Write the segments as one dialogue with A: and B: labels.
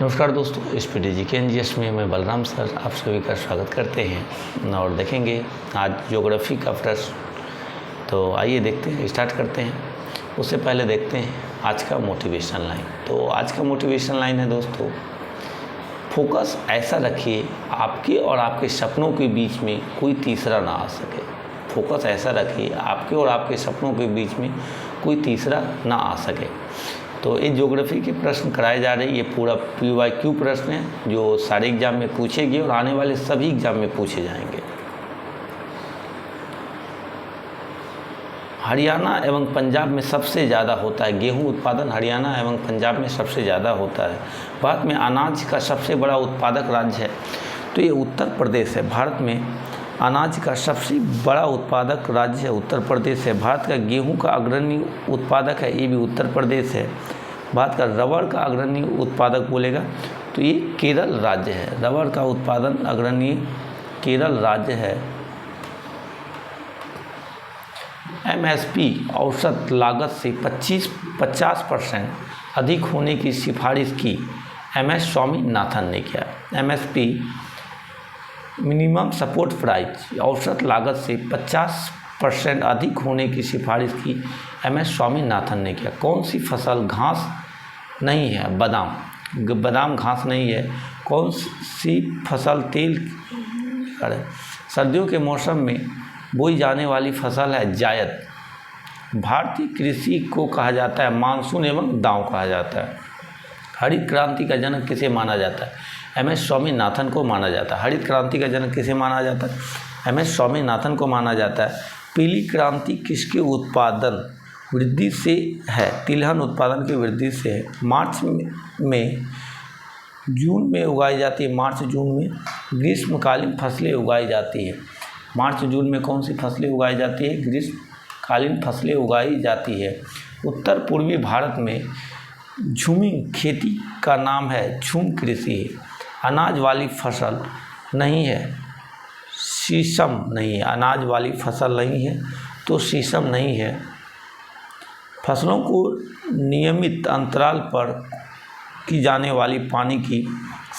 A: नमस्कार दोस्तों, स्पीडी के एनजीएस में मैं बलराम सर आप सभी का स्वागत करते हैं और देखेंगे आज ज्योग्राफी का प्रश्न। तो आइए देखते हैं, स्टार्ट करते हैं। उससे पहले देखते हैं आज का मोटिवेशन लाइन। तो आज का मोटिवेशन लाइन है दोस्तों, फोकस ऐसा रखिए आपके और आपके सपनों के बीच में कोई तीसरा ना आ सके। फोकस ऐसा रखिए आपके और आपके सपनों के बीच में कोई तीसरा ना आ सके। तो ये ज्योग्राफी के प्रश्न कराए जा रहे हैं। ये पूरा PYQ प्रश्न है जो सारे एग्जाम में पूछे गए और आने वाले सभी एग्जाम में पूछे जाएंगे। हरियाणा एवं पंजाब में सबसे ज़्यादा होता है गेहूं उत्पादन। हरियाणा एवं पंजाब में सबसे ज़्यादा होता है। भारत में अनाज का सबसे बड़ा उत्पादक राज्य है तो ये उत्तर प्रदेश है। भारत में अनाज का सबसे बड़ा उत्पादक राज्य है उत्तर प्रदेश है। भारत का गेहूं का अग्रणी उत्पादक है, ये भी उत्तर प्रदेश है। भारत का रबड़ का अग्रणी उत्पादक बोलेगा तो ये केरल राज्य है। रबड़ का उत्पादन अग्रणी केरल राज्य है। MSP औसत लागत से 50% अधिक होने की सिफारिश की MS स्वामीनाथन ने किया। MSP मिनिमम सपोर्ट प्राइस औसत लागत से 50% अधिक होने की सिफारिश की MS स्वामीनाथन ने किया। कौन सी फसल घास नहीं है? बादाम घास नहीं है। कौन सी फसल तेल? सर्दियों के मौसम में बोई जाने वाली फसल है जायद। भारतीय कृषि को कहा जाता है मानसून एवं दांव कहा जाता है। हरित क्रांति का जनक किसे माना जाता है? MS स्वामीनाथन को माना जाता है। हरित क्रांति का जनक किसे माना जाता है? MS स्वामीनाथन को माना जाता है। पीली क्रांति किसके उत्पादन वृद्धि से है? तिलहन उत्पादन की वृद्धि से है। मार्च में जून में उगाई जाती है। मार्च जून में ग्रीष्मकालीन फसलें उगाई जाती है। मार्च जून में कौन सी फसलें उगाई जाती है? ग्रीष्मकालीन फसलें उगाई जाती है। उत्तर पूर्वी भारत में झूमी खेती का नाम है झूम कृषि। अनाज वाली फसल नहीं है, शीशम नहीं है। अनाज वाली फसल नहीं है तो शीशम नहीं है। फसलों को नियमित अंतराल पर की जाने वाली पानी की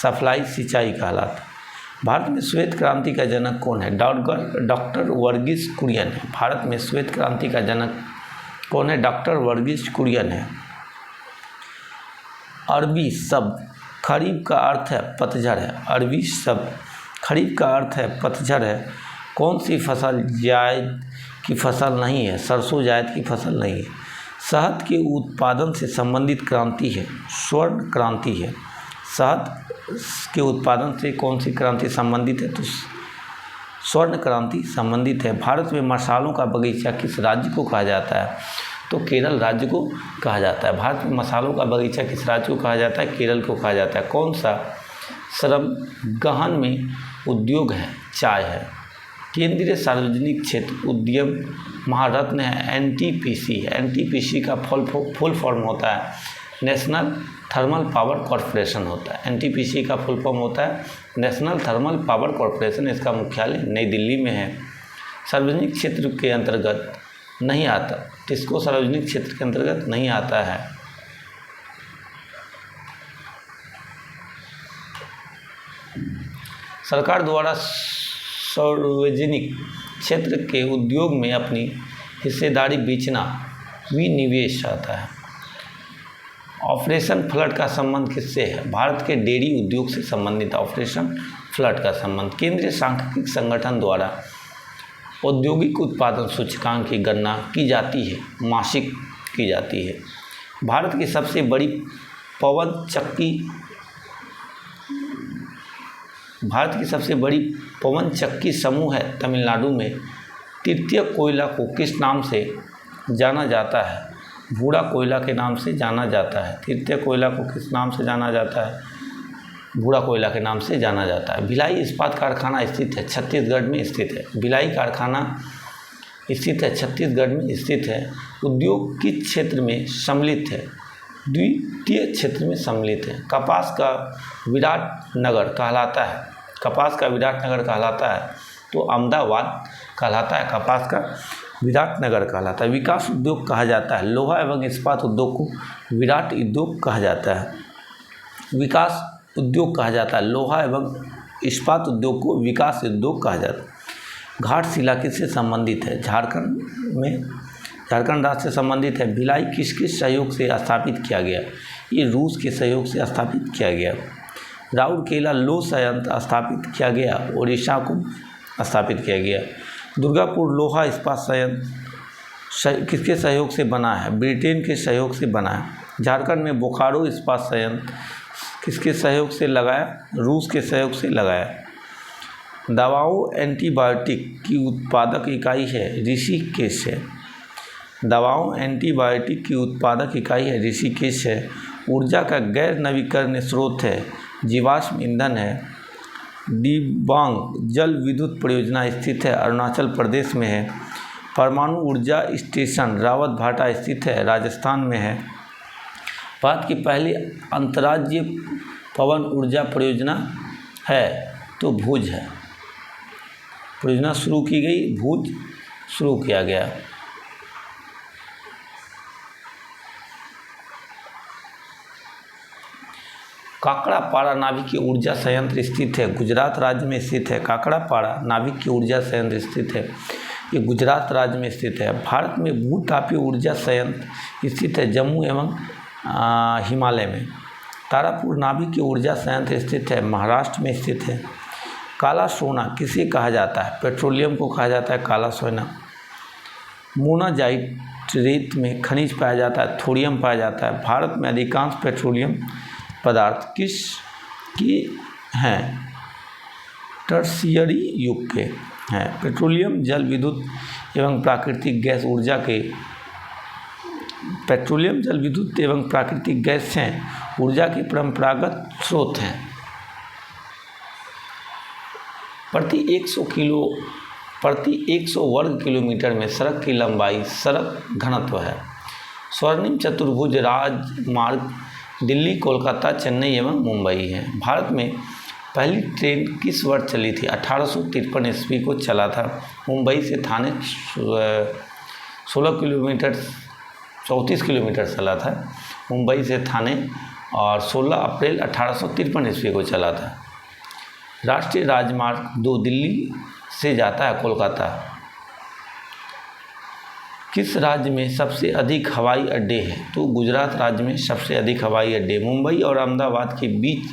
A: सप्लाई सिंचाई कहलाता है। भारत में श्वेत क्रांति का जनक कौन है? डॉक्टर वर्गीस कुरियन है। भारत में श्वेत क्रांति का जनक कौन है? डॉक्टर वर्गीस कुरियन है। अरबी शब्द खरीफ का अर्थ है पतझड़ है। अरबी शब्द खरीफ का अर्थ है पतझड़ है। कौन सी फसल जायद की फसल नहीं है? सरसों जायद की फसल नहीं है। शहद के उत्पादन से संबंधित क्रांति है स्वर्ण क्रांति है। शहद के उत्पादन से कौन सी क्रांति संबंधित है? तो स्वर्ण क्रांति संबंधित है। भारत में मसालों का बगीचा किस राज्य को कहा जाता है? तो केरल राज्य को कहा जाता है। भारत में मसालों का बगीचा किस राज्य को कहा जाता है? केरल को कहा जाता है। कौन सा श्रम गहन में उद्योग है? चाय है। केंद्रीय सार्वजनिक क्षेत्र उद्यम महारत्न है NTPC। NTPC का फुल फॉर्म होता है नेशनल थर्मल पावर कॉरपोरेशन होता है। NTPC का फुल फॉर्म होता है नेशनल थर्मल पावर कॉरपोरेशन। इसका मुख्यालय नई दिल्ली में है। सार्वजनिक क्षेत्र के अंतर्गत नहीं आता। किसको सार्वजनिक क्षेत्र के अंतर्गत नहीं आता है? सरकार द्वारा सार्वजनिक क्षेत्र के उद्योग में अपनी हिस्सेदारी बेचना विनिवेश आता है। ऑपरेशन फ्लड का संबंध किससे है? भारत के डेयरी उद्योग से संबंधित ऑपरेशन फ्लड का संबंध। केंद्रीय सांख्यिकी संगठन द्वारा औद्योगिक उत्पादन सूचकांक की गणना की जाती है मासिक की जाती है। भारत की सबसे बड़ी पवन चक्की समूह है तमिलनाडु में। तृतीय कोयला को किस नाम से जाना जाता है? भूरा कोयला के नाम से जाना जाता है। तृतीय कोयला को किस नाम से जाना जाता है? भूरा कोयला के नाम से जाना जाता है। भिलाई इस्पात कारखाना स्थित है छत्तीसगढ़ में स्थित है। भिलाई कारखाना स्थित है छत्तीसगढ़ में स्थित है। उद्योग किस क्षेत्र में सम्मिलित है? द्वितीय क्षेत्र में सम्मिलित है। कपास का विराट नगर कहलाता है। कपास का विराट नगर कहलाता है तो अहमदाबाद कहलाता है। कपास का विराट नगर कहलाता है। विकास उद्योग कहा जाता है। लोहा एवं इस्पात उद्योग को विराट उद्योग कहा जाता है। विकास उद्योग कहा जाता है। लोहा एवं इस्पात उद्योग को विकास उद्योग कहा जाता है। घाटशिला किससे संबंधित है? झारखंड राज्य से संबंधित है। भिलाई किसके सहयोग से स्थापित किया गया? ये रूस के सहयोग से स्थापित किया गया। राउरकेला लौह संयंत्र स्थापित किया गया, उड़ीसा को स्थापित किया गया। दुर्गापुर लोहा इस्पात संयंत्र किसके सहयोग से बना है? ब्रिटेन के सहयोग से बना है। झारखंड में बोकारो इस्पात संयंत्र किसके सहयोग से लगाया? रूस के सहयोग से लगाया। दवाओं एंटीबायोटिक की उत्पादक इकाई है ऋषिकेश है। दवाओं एंटीबायोटिक की उत्पादक इकाई है ऋषिकेश है। ऊर्जा का गैर नवीकरणीय स्रोत है जीवाश्म ईंधन है। दिबांग जल विद्युत परियोजना स्थित है अरुणाचल प्रदेश में है। परमाणु ऊर्जा स्टेशन रावतभाटा स्थित है राजस्थान में है। भारत की पहली अंतर्राज्यीय पवन ऊर्जा परियोजना है तो भुज है। परियोजना शुरू की गई, भुज शुरू किया गया। काकड़ापाड़ा नाभिकीय ऊर्जा संयंत्र स्थित है गुजरात राज्य में स्थित है। काकड़ापाड़ा नाभिकीय ऊर्जा संयंत्र स्थित है, ये गुजरात राज्य में स्थित है। भारत में भूतापीय ऊर्जा संयंत्र स्थित है जम्मू एवं हिमालय में। तारापुर नाभिकीय ऊर्जा संयंत्र स्थित है महाराष्ट्र में स्थित है। काला सोना किसे कहा जाता है? पेट्रोलियम को कहा जाता है काला सोना। मोनाजाइट रेत में खनिज पाया जाता है, थोरियम पाया जाता है। भारत में अधिकांश पेट्रोलियम पदार्थ किस की हैं? टर्शियरी युग के हैं। पेट्रोलियम जल विद्युत एवं प्राकृतिक गैस ऊर्जा के पेट्रोलियम जल विद्युत एवं प्राकृतिक गैस हैं ऊर्जा के परंपरागत स्रोत हैं। प्रति 100 वर्ग किलोमीटर में सड़क की लंबाई सड़क घनत्व है। स्वर्णिम चतुर्भुज राजमार्ग दिल्ली, कोलकाता, चेन्नई एवं मुंबई है। भारत में पहली ट्रेन किस वर्ष चली थी? 1853 ईस्वी को चला था। मुंबई से थाने 34 किलोमीटर चला था मुंबई से थाने, और 16 अप्रैल 1853 ईस्वी को चला था। राष्ट्रीय राजमार्ग 2 दिल्ली से जाता है कोलकाता। किस राज्य में सबसे अधिक हवाई अड्डे हैं? तो गुजरात राज्य में सबसे अधिक हवाई अड्डे। मुंबई और अहमदाबाद के बीच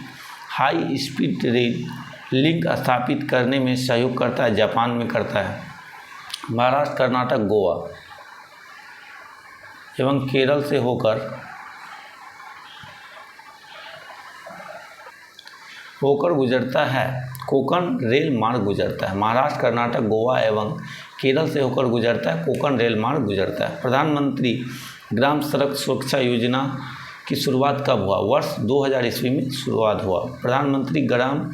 A: हाई स्पीड रेल लिंक स्थापित करने में सहयोग करता है जापान में करता है। महाराष्ट्र, कर्नाटक, गोवा एवं केरल से होकर गुजरता है। कोंकण रेल मार्ग गुजरता है। महाराष्ट्र, कर्नाटक, गोवा एवं केरल से होकर गुजरता है, कोंकण रेल मार्ग गुजरता है। प्रधानमंत्री ग्राम सड़क सुरक्षा योजना की शुरुआत कब हुआ? वर्ष 2000 ईस्वी में शुरुआत हुआ। प्रधानमंत्री ग्राम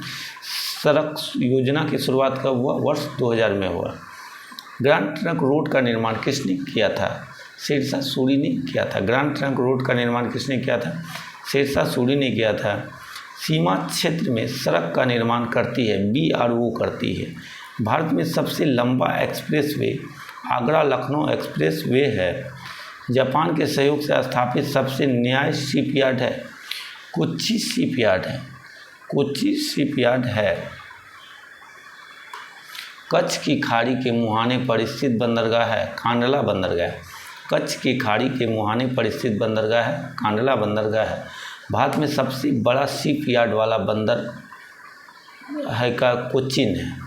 A: सड़क योजना की शुरुआत कब हुआ? वर्ष 2000 में हुआ। ग्रैंड ट्रंक रोड का निर्माण किसने किया था? शेरशाह सूरी ने किया था। ग्रैंड ट्रंक रोड का निर्माण किसने किया था? शेरशाह सूरी ने किया था। सीमा क्षेत्र में सड़क का निर्माण करती है BRO करती है। भारत में सबसे लंबा एक्सप्रेसवे आगरा लखनऊ एक्सप्रेसवे है। जापान के सहयोग से स्थापित सबसे नया शिपयार्ड है कोच्चि शिपयार्ड है। कोच्चि शिपयार्ड है। कच्छ की खाड़ी के मुहाने पर स्थित बंदरगाह है कांडला बंदरगाह। कच्छ की खाड़ी के मुहाने पर स्थित बंदरगाह है कांडला बंदरगाह है। भारत में सबसे बड़ा शिप यार्ड वाला बंदर है का कोचीन है।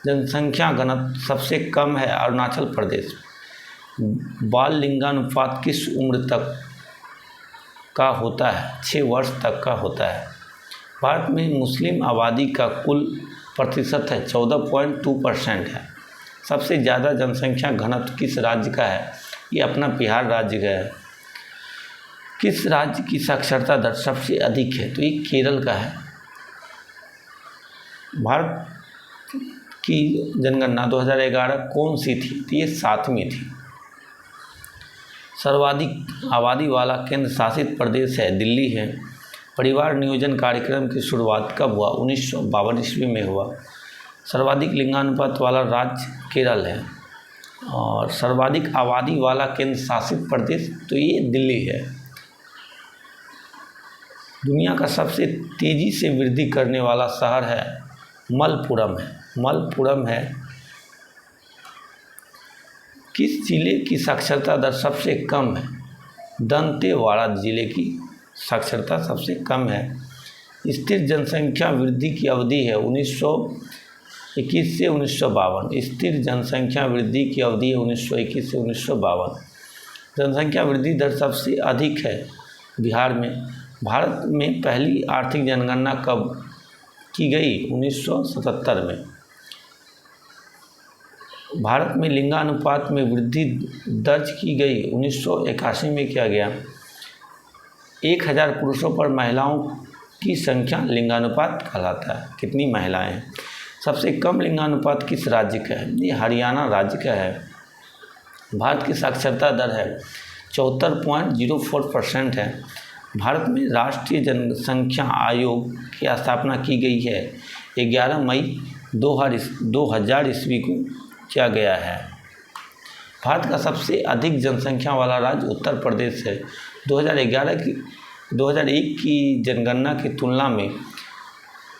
A: जनसंख्या घनत्व सबसे कम है अरुणाचल प्रदेश। बाल लिंगानुपात किस उम्र तक का होता है? 6 वर्ष तक का होता है। भारत में मुस्लिम आबादी का कुल प्रतिशत है 14.2% है। सबसे ज़्यादा जनसंख्या घनत्व किस राज्य का है? ये अपना बिहार राज्य का है। किस राज्य की साक्षरता दर सबसे अधिक है? तो ये केरल का है। भारत की जनगणना 2011 कौन सी थी? तो ये 7वीं थी। सर्वाधिक आबादी वाला केंद्र शासित प्रदेश है दिल्ली है। परिवार नियोजन कार्यक्रम की शुरुआत कब हुआ? 1952 ईस्वी में हुआ। सर्वाधिक लिंगानुपात वाला राज्य केरल है। और सर्वाधिक आबादी वाला केंद्र शासित प्रदेश तो ये दिल्ली है। दुनिया का सबसे तेज़ी से वृद्धि करने वाला शहर है मलप्पुरम है। मलप्पुरम है। किस जिले की साक्षरता दर सबसे कम है? दंतेवाड़ा जिले की साक्षरता सबसे कम है। स्थिर जनसंख्या वृद्धि की अवधि है 1921 से 1952। स्थिर जनसंख्या वृद्धि की अवधि है 1921 से 1952। जनसंख्या वृद्धि दर सबसे अधिक है बिहार में। भारत में पहली आर्थिक जनगणना कब की गई? 1977 में। भारत में लिंगानुपात में वृद्धि दर्ज की गई 1981 में किया गया। 1000 पुरुषों पर महिलाओं की संख्या लिंगानुपात कहलाता है। कितनी महिलाएं हैं? सबसे कम लिंगानुपात किस राज्य का है? ये हरियाणा राज्य का है। भारत की साक्षरता दर है 74.04% है। भारत में राष्ट्रीय जनसंख्या आयोग की स्थापना की गई है 11 मई 2000 ईस्वी को किया गया है। भारत का सबसे अधिक जनसंख्या वाला राज्य उत्तर प्रदेश है। 2001 की जनगणना की तुलना में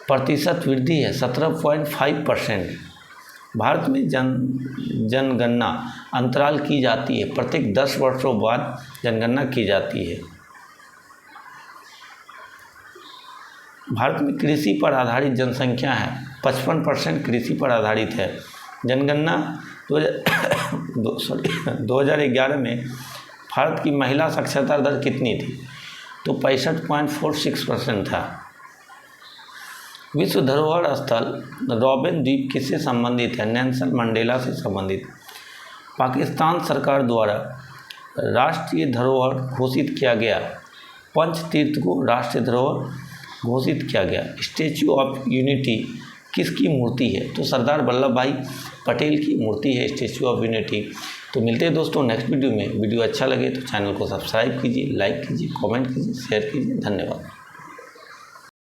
A: प्रतिशत वृद्धि है 17.5%। भारत में जनगणना अंतराल की जाती है। प्रत्येक 10 वर्षों बाद जनगणना की जाती है। भारत में कृषि पर आधारित जनसंख्या है 55% कृषि पर आधारित है। जनगणना 2011 में भारत की महिला साक्षरता दर कितनी थी? तो 65.46% था। विश्व धरोहर स्थल रॉबिन द्वीप किससे संबंधित है? नेल्सन मंडेला से संबंधित। पाकिस्तान सरकार द्वारा राष्ट्रीय धरोहर घोषित किया गया पंचतीर्थ को राष्ट्रीय धरोहर घोषित किया गया। स्टैच्यू ऑफ यूनिटी किसकी मूर्ति है? तो सरदार वल्लभ भाई पटेल की मूर्ति है स्टैच्यू ऑफ यूनिटी। तो मिलते हैं दोस्तों नेक्स्ट वीडियो में। वीडियो अच्छा लगे तो चैनल को सब्सक्राइब कीजिए, लाइक कीजिए, कमेंट कीजिए, शेयर कीजिए। धन्यवाद।